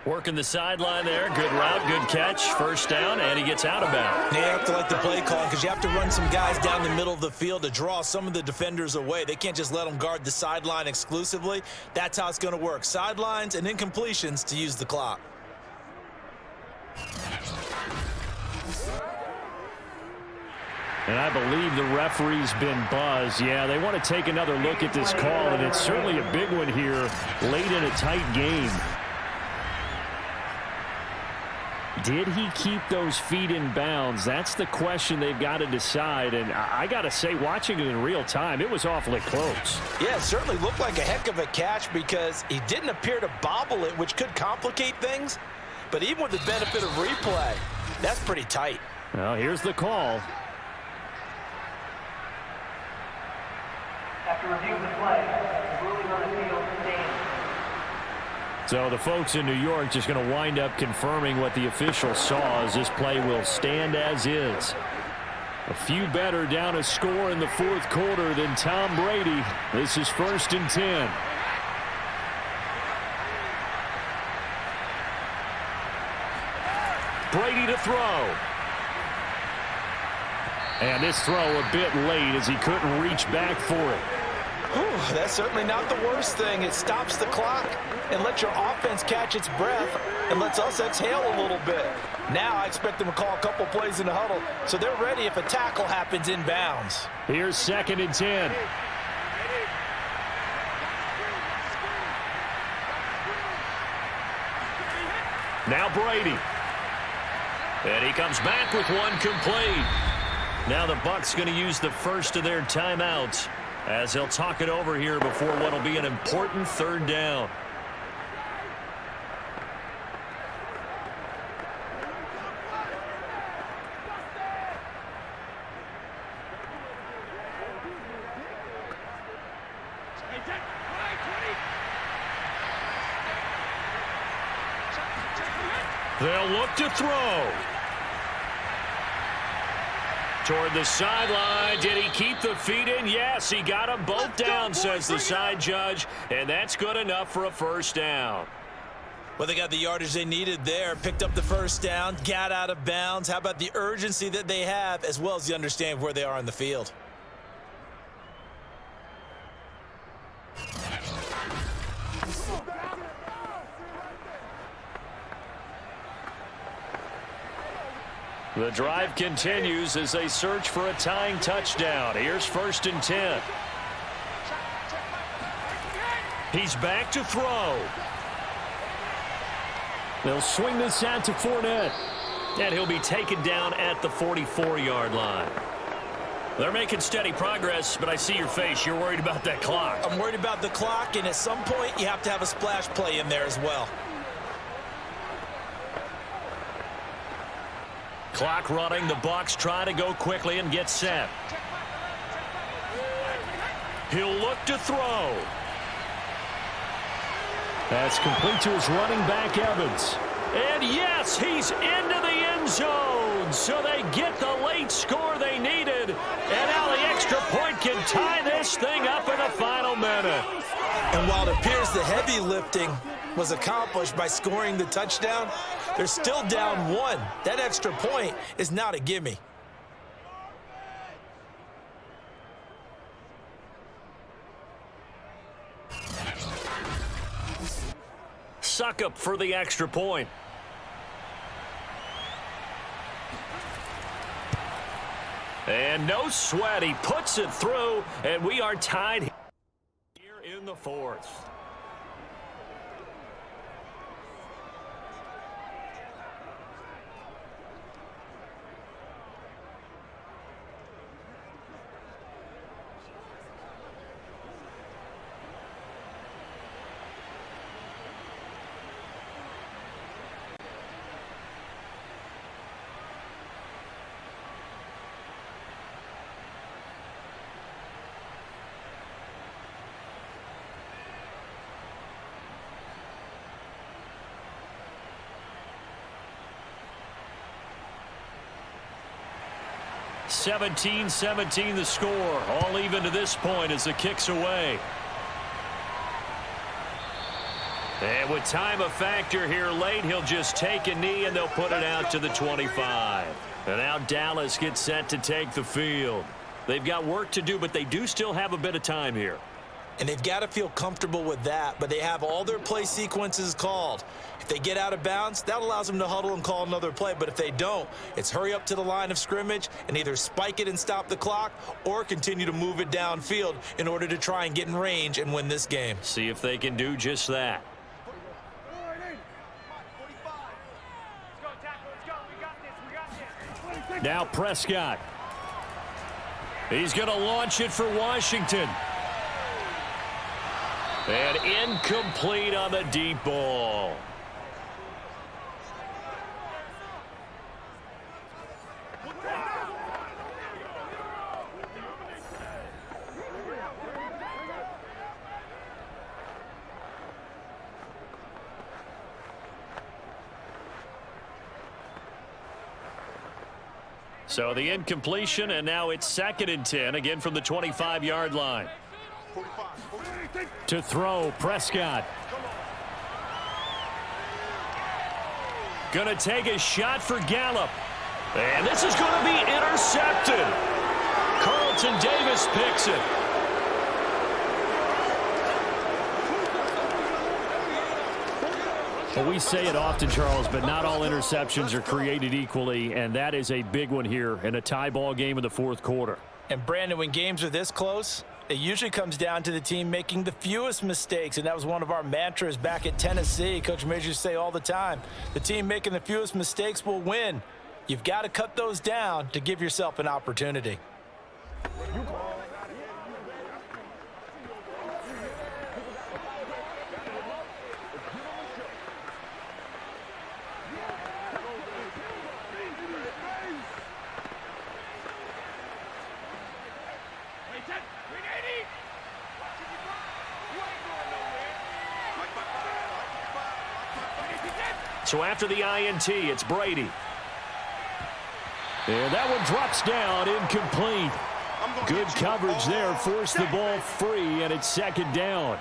B: Working the sideline there. Good route, good catch. First down, and he gets out of bounds.
C: They have to like the play call because you have to run some guys down the middle of the field to draw some of the defenders away. They can't just let them guard the sideline exclusively. That's how it's going to work. Sidelines and incompletions to use the clock.
B: And I believe the referee's been buzzed. Yeah, they want to take another look at this call, and it's certainly a big one here late in a tight game. Did he keep those feet in bounds? That's the question they've got to decide. And I got to say, watching it in real time, it was awfully close.
C: Yeah, it certainly looked like a heck of a catch because he didn't appear to bobble it, which could complicate things. But even with the benefit of replay, that's pretty tight.
B: Well, here's the call.
F: After reviewing the play, the ruling on the field stands.
B: So the folks in New York just going to wind up confirming what the official saw, as this play will stand as is. A few better down a score in the fourth quarter than Tom Brady. This is 1st and 10. Brady to throw. And this throw a bit late as he couldn't reach back for it.
C: Whew, that's certainly not the worst thing. It stops the clock and lets your offense catch its breath and lets us exhale a little bit. Now I expect them to call a couple plays in the huddle so they're ready if a tackle happens inbounds.
B: Here's 2nd and 10. Now Brady. And he comes back with one complete. Now the Bucs going to use the first of their timeouts as they'll talk it over here before what will be an important 3rd down. They'll look to throw. Toward the sideline. Did he keep the feet in? Yes, he got them both down, says the side judge, and that's good enough for a 1st down.
C: Well, they got the yardage they needed there, picked up the 1st down, got out of bounds. How about the urgency that they have, as well as the understanding where they are on the field?
B: The drive continues as they search for a tying touchdown. Here's 1st and 10. He's back to throw. They'll swing this out to Fournette. And he'll be taken down at the 44-yard line. They're making steady progress, but I see your face. You're worried about that clock.
C: I'm worried about the clock, and at some point you have to have a splash play in there as well.
B: Clock running. The Bucs try to go quickly and get set. He'll look to throw. That's complete to his running back, Evans. And yes, he's into the end zone. So they get the late score they needed. And now the extra point can tie this thing up in the final minute.
C: And while it appears the heavy lifting was accomplished by scoring the touchdown, they're still down 1. That extra point is not a gimme.
B: suck up for the extra point. And no sweat. He puts it through, and we are tied here in the fourth. (17-17) the score. All even to this point as the kick's away. And with time a factor here late, he'll just take a knee and they'll put it out to the 25. And now Dallas gets set to take the field. They've got work to do, but they do still have a bit of time here.
C: And they've got to feel comfortable with that, but they have all their play sequences called. If they get out of bounds, that allows them to huddle and call another play. But if they don't, it's hurry up to the line of scrimmage and either spike it and stop the clock or continue to move it downfield in order to try and get in range and win this game.
B: See if they can do just that. Now Prescott. He's going to launch it for Washington. And incomplete on the deep ball. So the incompletion, and now it's 2nd and 10, again from the 25-yard line. To throw, Prescott. Gonna take a shot for Gallup. And this is going to be intercepted. Carlton Davis picks it. Well, we say it often, Charles, but not all interceptions are created equally, and that is a big one here in a tie ball game in the fourth quarter.
C: And, Brandon, when games are this close, it usually comes down to the team making the fewest mistakes, and that was one of our mantras back at Tennessee. Coach Major used to say all the time, the team making the fewest mistakes will win. You've got to cut those down to give yourself an opportunity.
B: So after the INT, it's Brady. And that one drops down, incomplete. Good coverage there, forced the ball free, and it's 2nd down.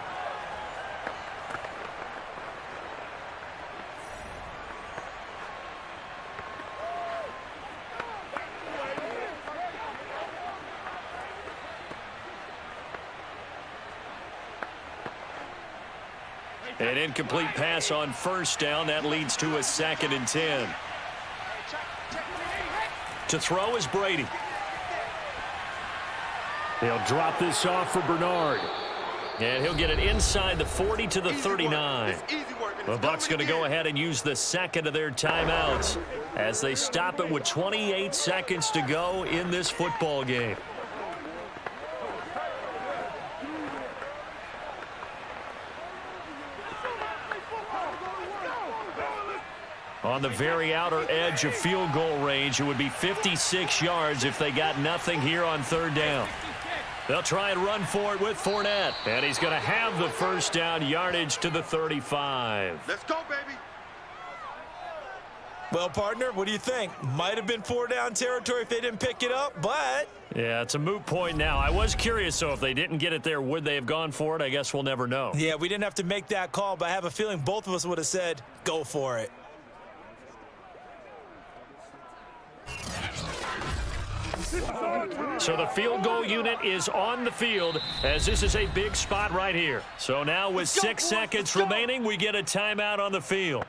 B: An incomplete pass on 1st down. That leads to a 2nd and 10. To throw is Brady. They'll drop this off for Bernard. And he'll get it inside the 40 to the 39. The Bucs going to go ahead and use the 2nd of their timeouts as they stop it with 28 seconds to go in this football game. On the very outer edge of field goal range, it would be 56 yards if they got nothing here on 3rd down. They'll try and run for it with Fournette. And he's going to have the 1st down, yardage to the 35.
D: Let's go, baby.
C: Well, partner, what do you think? Might have been 4-down territory if they didn't pick it up, but...
B: Yeah, it's a moot point now. I was curious, so if they didn't get it there, would they have gone for it? I guess we'll never know.
C: Yeah, we didn't have to make that call, but I have a feeling both of us would have said, go for it.
B: So the field goal unit is on the field as this is a big spot right here. So now with 6 seconds remaining, we get a timeout on the field.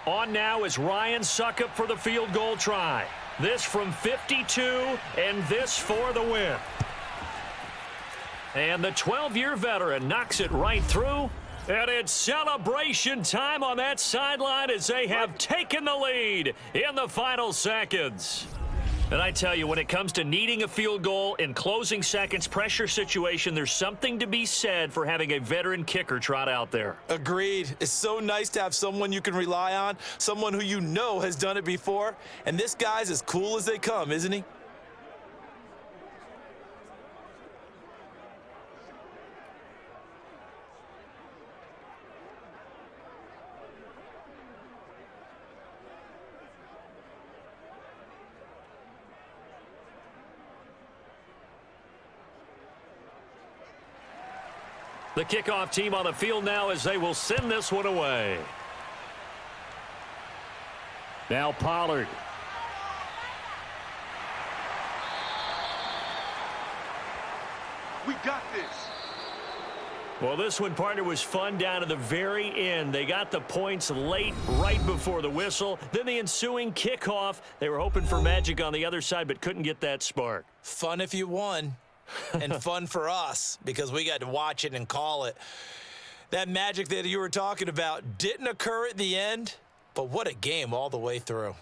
B: On now is Ryan Suckup for the field goal try. This from 52, and this for the win. And the 12-year veteran knocks it right through. And it's celebration time on that sideline as they have taken the lead in the final seconds. And I tell you, when it comes to needing a field goal in closing seconds pressure situation, there's something to be said for having a veteran kicker trot out there.
C: Agreed. It's so nice to have someone you can rely on, someone who you know has done it before. And this guy's as cool as they come, isn't he?
B: The kickoff team on the field now as they will send this one away. Now Pollard.
D: We got this.
B: Well, this one, partner, was fun down to the very end. They got the points late, right before the whistle. Then the ensuing kickoff. They were hoping for magic on the other side, but couldn't get that spark.
C: Fun if you won. And fun for us because we got to watch it and call it. That magic that you were talking about didn't occur at the end, but what a game all the way through.